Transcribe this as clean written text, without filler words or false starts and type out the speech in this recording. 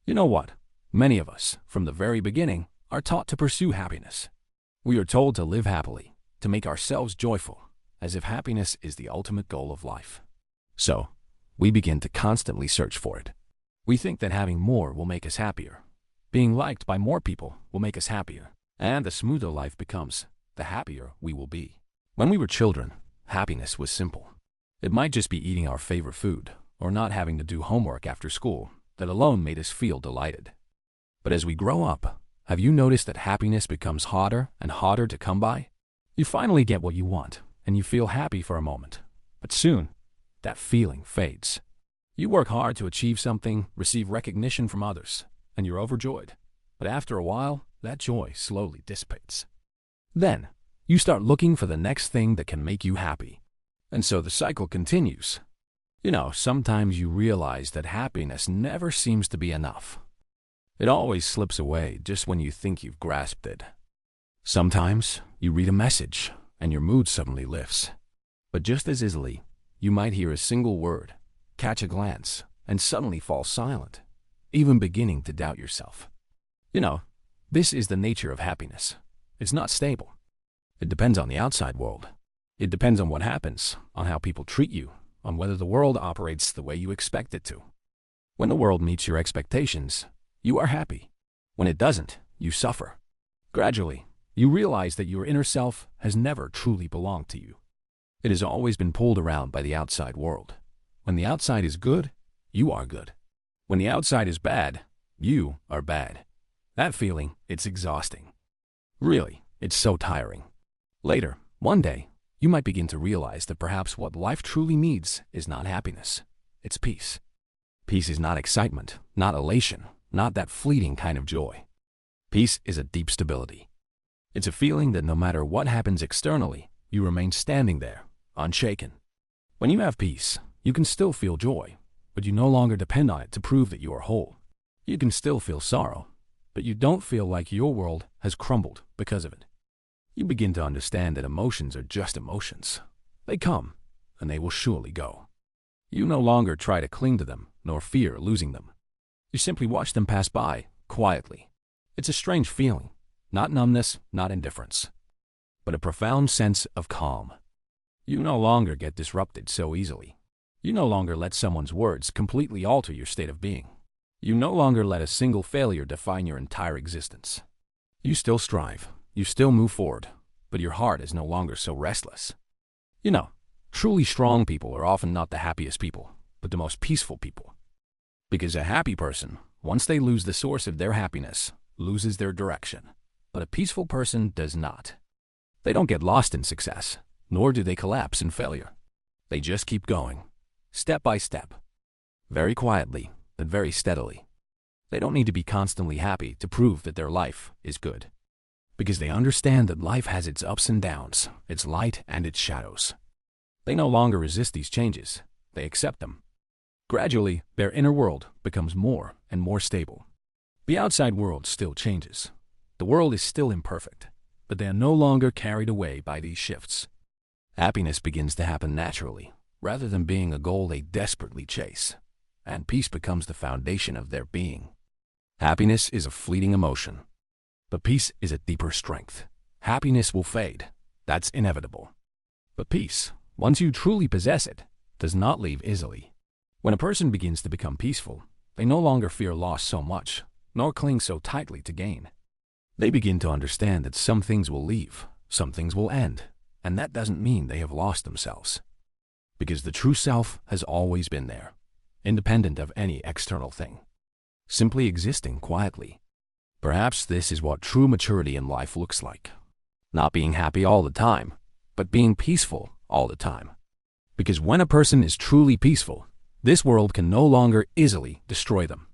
You know what? Many of us, from the very beginning, are taught to pursue happiness. We are told to live happily, to make ourselves joyful, as if happiness is the ultimate goal of life. So, we begin to constantly search for it. We think that having more will make us happier. Being liked by more people will make us happier. And the smoother life becomes, the happier we will be. When we were children, happiness was simple. It might just be eating our favorite food, or not having to do homework after school. That alone made us feel delighted. But as we grow up, have you noticed that happiness becomes harder and harder to come by? You finally get what you want, and you feel happy for a moment. But soon, that feeling fades. You work hard to achieve something, receive recognition from others, and you're overjoyed. But after a while, that joy slowly dissipates. Then, you start looking for the next thing that can make you happy. And so the cycle continues. You know, sometimes you realize that happiness never seems to be enough. It always slips away just when you think you've grasped it. Sometimes you read a message and your mood suddenly lifts. But just as easily, you might hear a single word, catch a glance, and suddenly fall silent, even beginning to doubt yourself. You know, this is the nature of happiness. It's not stable. It depends on the outside world. It depends on what happens, on how people treat you, on whether the world operates the way you expect it to. When the world meets your expectations, you are happy. When it doesn't, you suffer. Gradually, you realize that your inner self has never truly belonged to you. It has always been pulled around by the outside world. When the outside is good, you are good. When the outside is bad, you are bad. That feeling, it's exhausting. Really, it's so tiring. Later, one day, you might begin to realize that perhaps what life truly needs is not happiness, it's peace. Peace is not excitement, not elation, not that fleeting kind of joy. Peace is a deep stability. It's a feeling that no matter what happens externally, you remain standing there, unshaken. When you have peace, you can still feel joy, but you no longer depend on it to prove that you are whole. You can still feel sorrow, but you don't feel like your world has crumbled because of it. You begin to understand that emotions are just emotions. They come, and they will surely go. You no longer try to cling to them, nor fear losing them. You simply watch them pass by, quietly. It's a strange feeling, not numbness, not indifference, but a profound sense of calm. You no longer get disrupted so easily. You no longer let someone's words completely alter your state of being. You no longer let a single failure define your entire existence. You still strive. You still move forward, but your heart is no longer so restless. You know, truly strong people are often not the happiest people, but the most peaceful people. Because a happy person, once they lose the source of their happiness, loses their direction. But a peaceful person does not. They don't get lost in success, nor do they collapse in failure. They just keep going, step by step, very quietly, but very steadily. They don't need to be constantly happy to prove that their life is good. Because they understand that life has its ups and downs, its light and its shadows. They no longer resist these changes, they accept them. Gradually, their inner world becomes more and more stable. The outside world still changes. The world is still imperfect, but they are no longer carried away by these shifts. Happiness begins to happen naturally, rather than being a goal they desperately chase, and peace becomes the foundation of their being. Happiness is a fleeting emotion. But peace is a deeper strength. Happiness will fade. That's inevitable. But peace, once you truly possess it, does not leave easily. When a person begins to become peaceful, they no longer fear loss so much, nor cling so tightly to gain. They begin to understand that some things will leave, some things will end, and that doesn't mean they have lost themselves. Because the true self has always been there, independent of any external thing, simply existing quietly. Perhaps this is what true maturity in life looks like. Not being happy all the time, but being peaceful all the time. Because when a person is truly peaceful, this world can no longer easily destroy them.